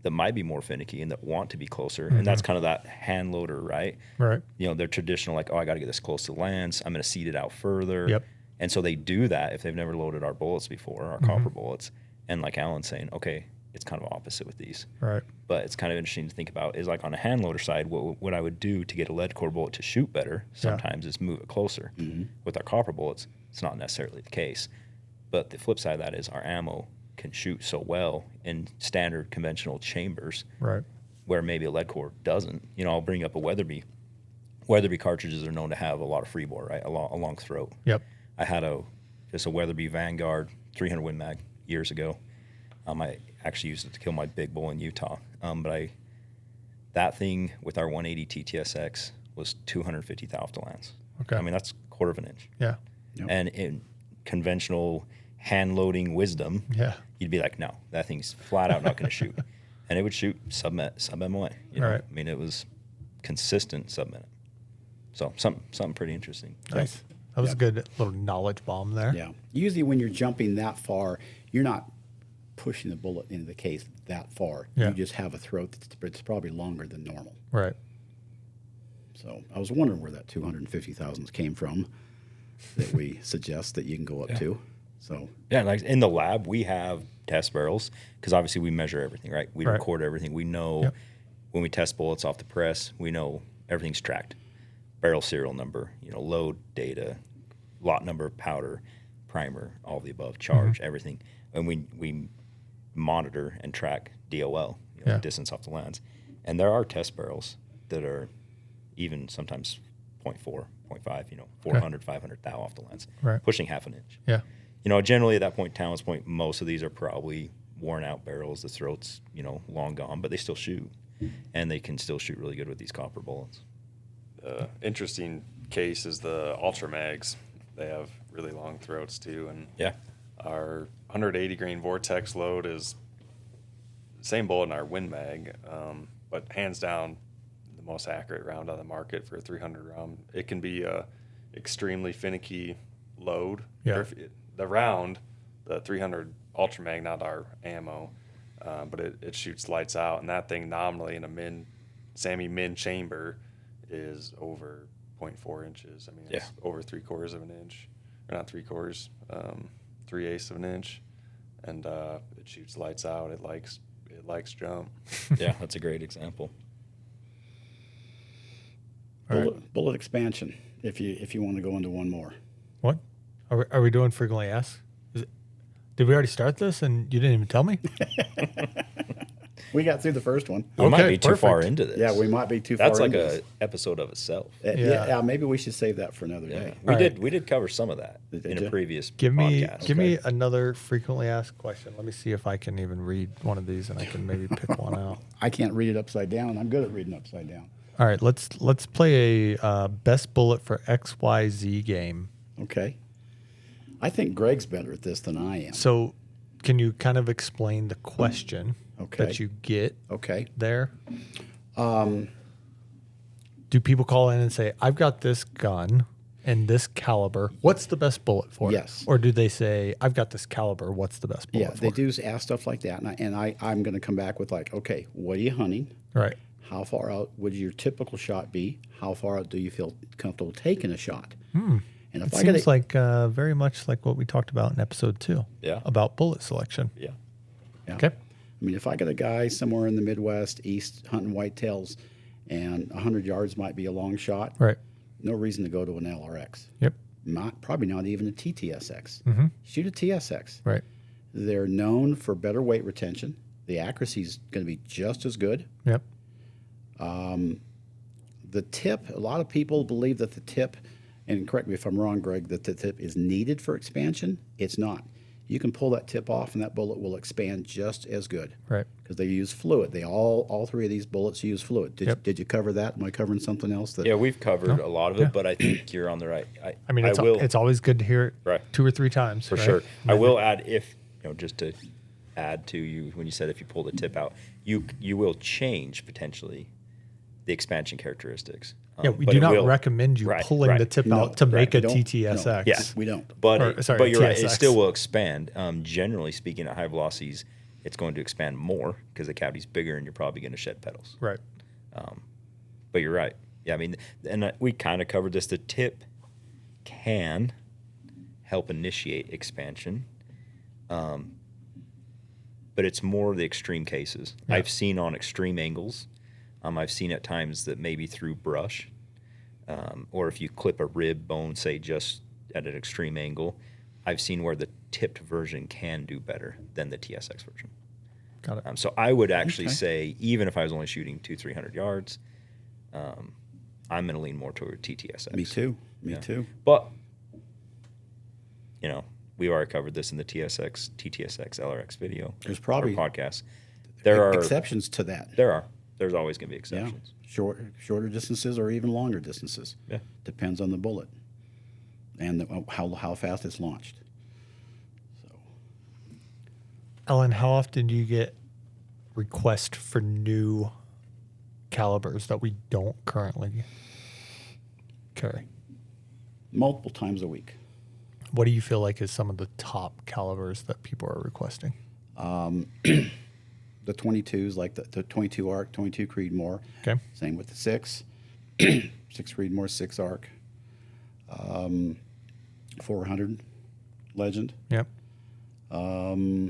that might be more finicky and that want to be closer, and that's kind of that hand loader, right? Right. They're traditional, like, oh, I got to get this close to the lands. I'm going to seed it out further. Yep. And so they do that if they've never loaded our bullets before, our copper bullets. And like Alan's saying, okay, it's kind of opposite with these. Right. But it's kind of interesting to think about is like on a hand loader side, what I would do to get a lead core bullet to shoot better sometimes is move it closer. With our copper bullets, it's not necessarily the case. But the flip side of that is our ammo can shoot so well in standard conventional chambers Right. where maybe a lead core doesn't. I'll bring up a Weatherby. Weatherby cartridges are known to have a lot of free bore, right? A long throat. Yep. I had just a Weatherby Vanguard 300 Win Mag years ago. I actually used it to kill my big bull in Utah. That thing with our 180 TTSX was 250 thou off the lands. Okay. I mean, that's 1/4 of an inch. Yeah. Yep. And in conventional hand loading wisdom, Yeah. you'd be like, no, that thing's flat out not going to shoot. And it would shoot sub MOA. Right. I mean, it was consistent sub minute. So something pretty interesting. Nice. That was a good little knowledge bomb there. Yeah. Usually when you're jumping that far, you're not pushing the bullet into the case that far. Yeah. You just have a throat that's probably longer than normal. Right. So I was wondering where that 250,000 came from that we suggest that you can go up to. So Yeah, like in the lab, we have test barrels because obviously we measure everything, right? We Right. record everything. We know Yep. when we test bullets off the press, we know everything's tracked. Barrel serial number, load data, lot number of powder, primer, all of the above, charge, everything. And we monitor and track DOL, Yeah. distance off the lens. And there are test barrels that are even sometimes 0.4, 0.5, 400, 500 thou off the lens, Right. pushing half an inch. Yeah. Generally at that point, Talon's point, most of these are probably worn out barrels. The throat's, long gone, but they still shoot. And they can still shoot really good with these copper bullets. Interesting case is the Ultra Mags. They have really long throats too, and Yeah. our 180 grain Vortex load is the same bullet in our Win Mag, but hands down the most accurate round on the market for a 300 round. It can be a extremely finicky load. Yeah. The round, the 300 Ultra Mag, not our ammo, but it shoots lights out, and that thing nominally in a Sammy Min chamber is over 0.4 inches. I mean, it's over 3/4 of an inch, or not 3/4, 3/8 of an inch, and it shoots lights out. It likes jump. Yeah, that's a great example. All right. bullet expansion, if you want to go into one more. What? Are we doing frequently asked? Did we already start this and you didn't even tell me? We got through the first one. We might Okay, be too far perfect. into this. Yeah, we might be too far That's like into a this. episode of itself. Yeah. Maybe we should save that for another Yeah, day. we All did. right. We did cover some of that Did in you? a previous Give me podcast. another frequently asked question. Let me see if I can even read one of these and I can maybe pick one out. I can't read it upside down. I'm good at reading upside down. All right, let's play a best bullet for XYZ game. Okay. I think Greg's better at this than I am. So, can you kind of explain the question Okay. that you get Okay. there? Do people call in and say, "I've got this gun and this caliber. What's the best bullet for it?" Yes. Or do they say, "I've got this caliber. What's the best bullet Yeah, for they it?" do ask stuff like that, I'm going to come back with like, okay, what are you hunting? Right. How far out would your typical shot be? How far out do you feel comfortable taking a shot? And if It I got seems like very much like what we talked about in episode 2. Yeah. About bullet selection. Yeah. yeah. Okay. I mean, if I got a guy somewhere in the Midwest, East, hunting whitetails, and 100 yards might be a long shot, Right. no reason to go to an LRX. Yep. Probably not even a TTSX. Shoot a TSX. Right. They're known for better weight retention. The accuracy's going to be just as good. Yep. The tip, a lot of people believe that the tip, and correct me if I'm wrong, Greg, that the tip is needed for expansion. It's not. You can pull that tip off and that bullet will expand just as good. Right. Because they use fluid. They all three of these bullets use fluid. Yep. Did you cover that? Am I covering something else? That Yeah, we've covered a lot of it, Yeah. but I think you're on the right. I mean, will it's always good to hear it Right. 2 or 3 times. for right? sure. I will add just to add to you when you said if you pull the tip out, you will change potentially the expansion characteristics. Yeah, we but do it not will- recommend you Right, pulling right. the tip No, out to right, make we a don't. TTSX. Yeah. we don't. But Sorry, but you're right. It TSX. still will expand. Generally speaking, at high velocities, it's going to expand more because the cavity's bigger, and you're probably going to shed petals. Right. But you're right. Yeah, I mean, and we kind of covered this. The tip can help initiate expansion, but it's more the extreme cases. Yeah. I've seen on extreme angles. I've seen at times that maybe through brush, or if you clip a rib bone, say just at an extreme angle, I've seen where the tipped version can do better than the TSX version. Got it. So I would actually Okay. say, even if I was only shooting 200-300 yards, I'm going to lean more toward TTSX. Me too. Me Yeah. too. But, we already covered this in the TTSX LRX video. There's probably or podcast. There are exceptions to that. There's always going to be exceptions. Shorter distances or even longer distances. Yeah. Depends on the bullet and how fast it's launched. So Ellen, how often do you get requests for new calibers that we don't currently carry? multiple times a week. What do you feel like is some of the top calibers that people are requesting? The 22s, like the 22 ARC, 22 Creedmoor. Okay. Same with the 6. 6 Creedmoor, 6 arc, 400 Legend. Yep. Now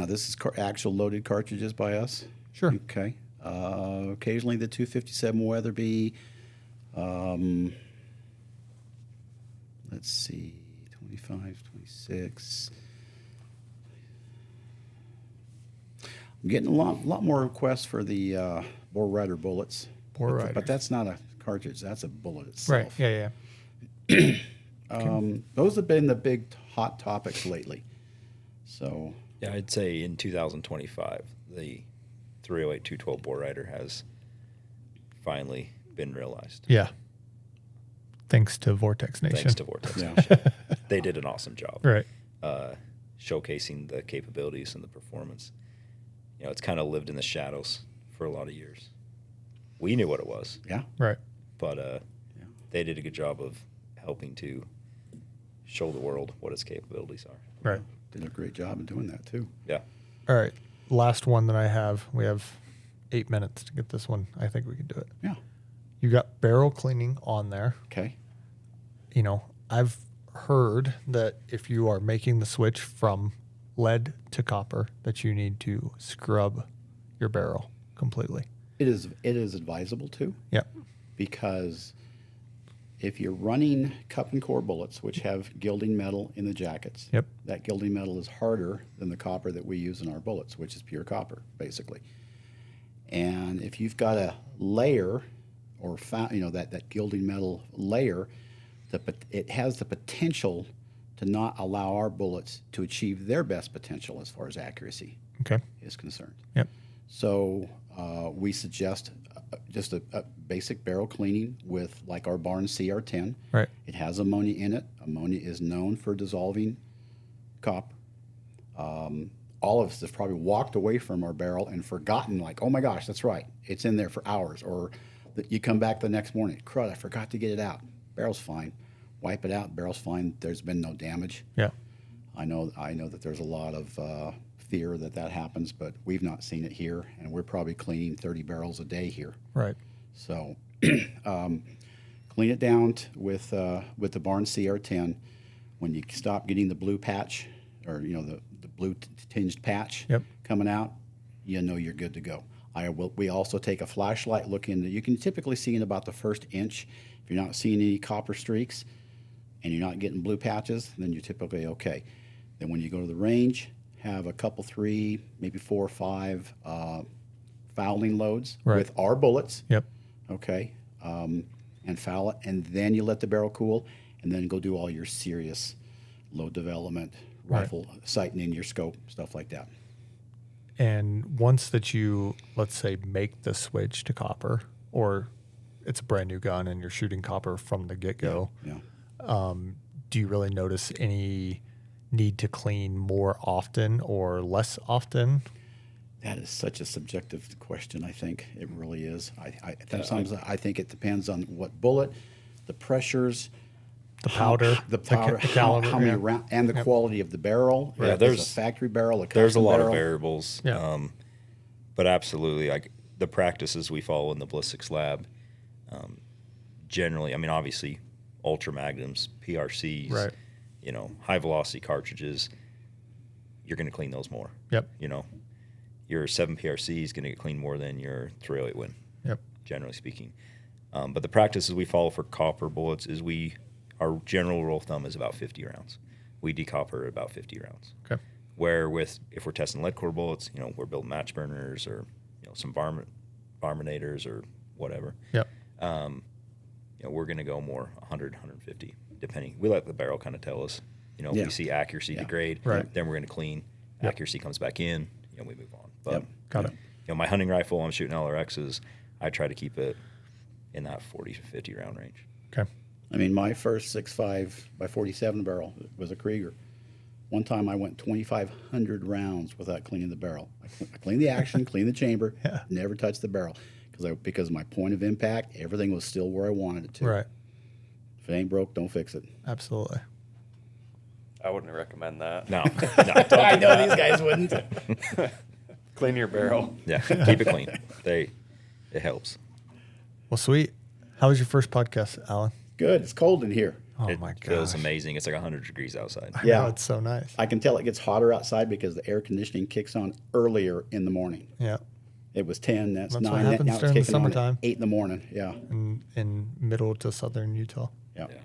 this is actual loaded cartridges by us. Sure. Okay. Occasionally the 257 Weatherby. Let's see, 25, 26. I'm getting a lot more requests for the Bore Rider bullets. Bore But Riders. that's not a cartridge. That's a bullet itself. Right. Yeah. Those have been the big hot topics lately. So Yeah, I'd say in 2025, the 308 212 bore rider has finally been realized. Yeah. Thanks to Vortex Nation. Thanks to Vortex. yeah, They did an awesome job Right. showcasing the capabilities and the performance. You know, it's kind of lived in the shadows for a lot of years. We knew what it was, yeah. Right. but they did a good job of helping to show the world what its capabilities are. Right. Did a great job of doing that too. Yeah. All right. Last one that I have. We have 8 minutes to get this one. I think we can do it. Yeah. You got barrel cleaning on there. Okay. You know, I've heard that if you are making the switch from lead to copper, that you need to scrub your barrel completely. It is advisable to, Yep. because if you're running cup and core bullets, which have gilding metal in the jackets, Yep. that gilding metal is harder than the copper that we use in our bullets, which is pure copper, basically. And if you've got a layer or that gilding metal layer, it has the potential to not allow our bullets to achieve their best potential as far as accuracy Okay. is concerned. Yep. So we suggest just a basic barrel cleaning with like our Barnes CR10. Right. It has ammonia in it. Ammonia is known for dissolving copper. All of us have probably walked away from our barrel and forgotten, like, oh my gosh, that's right, it's in there for hours. Or that you come back the next morning, crud, I forgot to get it out. Barrel's fine. Wipe it out. Barrel's fine. There's been no damage. Yeah. I know that there's a lot of fear that happens, but we've not seen it here, and we're probably cleaning 30 barrels a day here. Right. So clean it down with the Barnes CR10. When you stop getting the blue patch, or the blue tinged patch Yep. coming out, you know you're good to go. We also take a flashlight look into. You can typically see in about the first inch. If you're not seeing any copper streaks and you're not getting blue patches, then you're typically okay. Then when you go to the range, have a couple, 3, maybe 4 or 5 fouling loads Right. with our bullets. Yep. Okay, and foul it, and then you let the barrel cool, and then go do all your serious load development, Right. rifle sighting in your scope, stuff like that. And once that you, let's say, make the switch to copper, or it's a brand new gun and you're shooting copper from the get-go, Yeah. do you really notice any need to clean more often or less often? That is such a subjective question. I think it really is. Sometimes I think it depends on what bullet, the pressures, The powder, the powder, the caliber, how many yeah. rounds, and the quality of the barrel. Yeah, If it's there's- a factory barrel. There's a custom lot barrel. of variables. Yeah. But absolutely, like the practices we follow in the ballistics lab, generally, I mean, obviously, ultra magnums, PRCs, Right. High velocity cartridges, you're going to clean those more. Yep. Your 7 PRC is going to get cleaned more than your 308 Win, Yep. generally speaking. But the practices we follow for copper bullets is our general rule of thumb is about 50 rounds. We decopper about 50 rounds. Okay. Where if we're testing lead core bullets, we're building match burners or some varminators or whatever. Yep. We're going to go more 100, 150, depending. We let the barrel kind of tell us. If Yeah. we see accuracy Yeah. degrade, Right. then we're going to clean. Yep. Accuracy comes back in, we move on. But Yep. Got it. my hunting rifle, I'm shooting LRXs. I try to keep it in that 40 to 50 round range. Okay. I mean, my first 6.5 by 47 barrel was a Krieger. One time I went 2,500 rounds without cleaning the barrel. I cleaned the action, cleaned the chamber, Yeah. never touched the barrel because my point of impact, everything was still where I wanted it to. Right. If it ain't broke, don't fix it. Absolutely. I wouldn't recommend that. No, I know these guys wouldn't. Clean your barrel. yeah, keep it clean. It helps. Well, sweet. How was your first podcast, Alan? Good. It's cold in here. Oh It my god, feels amazing. It's like 100 degrees outside. Yeah. it's so nice. I can tell it gets hotter outside because the air conditioning kicks on earlier in the morning. Yeah, It was 10, that's That's what 9, happens now it's during the kicking on at summertime. 8 in the morning. Yeah. in middle to southern Utah. Yeah. Yeah.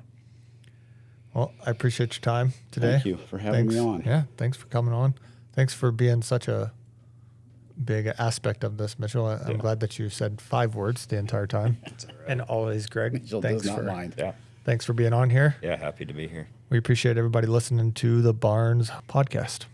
Well, I appreciate your time today. Thank you for having me on. Yeah, thanks for coming on. Thanks for being such a big aspect of this, Mitchell. I'm glad that you said 5 words the entire time. And always, Greg. Mitchell thanks does not for mind. Yeah. thanks for being on here. Yeah. Happy to be here. We appreciate everybody listening to the Barnes podcast.